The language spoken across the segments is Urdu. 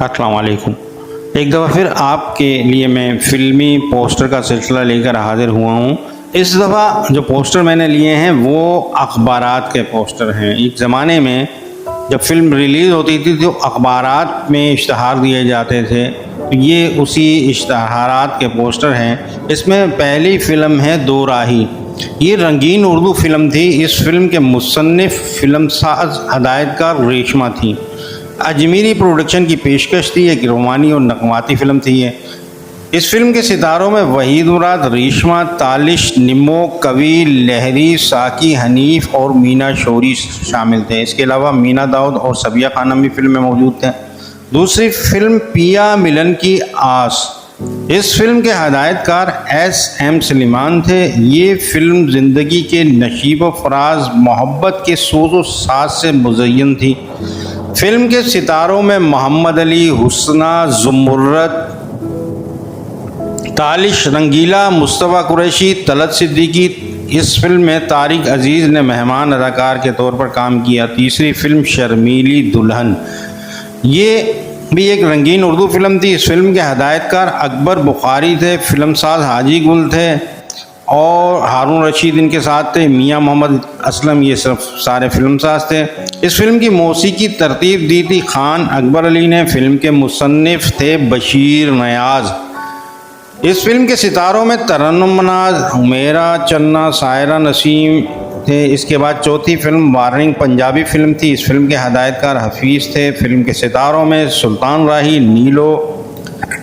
السلام علیکم۔ ایک دفعہ پھر آپ کے لیے میں فلمی پوسٹر کا سلسلہ لے کر حاضر ہوا ہوں۔ اس دفعہ جو پوسٹر میں نے لیے ہیں وہ اخبارات کے پوسٹر ہیں۔ ایک زمانے میں جب فلم ریلیز ہوتی تھی تو اخبارات میں اشتہار دیے جاتے تھے، یہ اسی اشتہارات کے پوسٹر ہیں۔ اس میں پہلی فلم ہے دو راہی۔ یہ رنگین اردو فلم تھی۔ اس فلم کے مصنف، فلم ساز، ہدایت کار ریشما تھی۔ اجمیری پروڈکشن کی پیشکش تھی۔ ایک رومانی اور نغماتی فلم تھی یہ۔ اس فلم کے ستاروں میں وحید مراد، ریشما، تالش، نمو، کوی، لہری، ساکی، حنیف اور مینا شوری شامل تھے۔ اس کے علاوہ مینا داؤد اور صبیہ خانم بھی فلم میں موجود تھے۔ دوسری فلم پیا ملن کی آس۔ اس فلم کے ہدایت کار ایس ایم سلیمان تھے۔ یہ فلم زندگی کے نشیب و فراز، محبت کے سوز و ساز سے مزین تھی۔ فلم کے ستاروں میں محمد علی، حسنہ، زمرد، تالش، رنگیلا، مصطفیٰ قریشی، طلعت صدیقی۔ اس فلم میں طارق عزیز نے مہمان اداکار کے طور پر کام کیا۔ تیسری فلم شرمیلی دلہن۔ یہ بھی ایک رنگین اردو فلم تھی۔ اس فلم کے ہدایت کار اکبر بخاری تھے۔ فلم ساز حاجی گل تھے اور ہارون رشید ان کے ساتھ تھے۔ میاں محمد اسلم یہ صرف سارے فلم ساز تھے۔ اس فلم کی موسیقی ترتیب دی تھی خان اکبر علی نے۔ فلم کے مصنف تھے بشیر نیاز۔ اس فلم کے ستاروں میں ترنم ناز، حمیرہ چنّا، سائرہ نسیم تھے۔ اس کے بعد چوتھی فلم وارننگ پنجابی فلم تھی۔ اس فلم کے ہدایت کار حفیظ تھے۔ فلم کے ستاروں میں سلطان راہی، نیلو،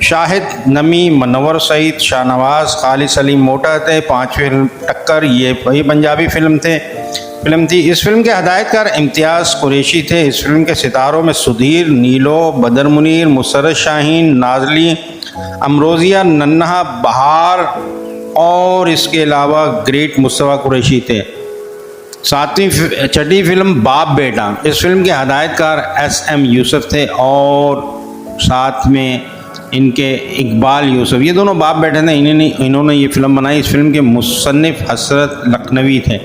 شاہد نمی، منور سعید، شاہ نواز، خالد سلیم موٹا تھے۔ پانچویں فلم ٹکر، یہ وہی پنجابی فلم تھی۔ اس فلم کے ہدایت کار امتیاز قریشی تھے۔ اس فلم کے ستاروں میں سدھیر، نیلو، بدر منیر، مسرت شاہین، نازلی، امروزیہ، ننہا، بہار اور اس کے علاوہ گریٹ مصطفیٰ قریشی تھے۔ چھٹی فلم باپ بیٹا۔ اس فلم کے ہدایت کار ایس ایم یوسف تھے اور ساتھ میں ان کے اقبال یوسف۔ یہ دونوں باپ بیٹے تھے، انہوں نے یہ فلم بنائی۔ اس فلم کے مصنف حسرت لکھنوی تھے۔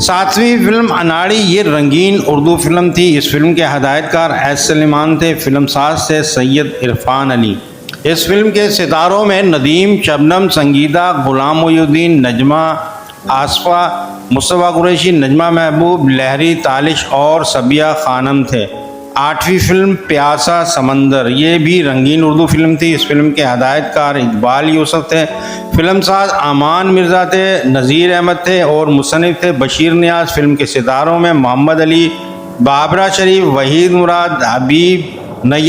ساتویں فلم اناڑی، یہ رنگین اردو فلم تھی۔ اس فلم کے ہدایت کار ایس سلیمان تھے۔ فلم ساز تھے سید عرفان علی۔ اس فلم کے ستاروں میں ندیم، شبنم، سنگیتا، غلام محی الدین، نجمہ، آصفہ، مصطفیٰ قریشی، نجمہ محبوب، لہری، تالش اور صبیہ خانم تھے۔ آٹھویں فلم پیاسا سمندر، یہ بھی رنگین اردو فلم تھی۔ اس فلم کے ہدایت کار اقبال یوسف تھے۔ فلم ساز امان مرزا تھے، نذیر احمد تھے اور مصنف تھے بشیر نیاز۔ فلم کے ستاروں میں محمد علی، بابرہ شریف، وحید مراد، حبیب نیت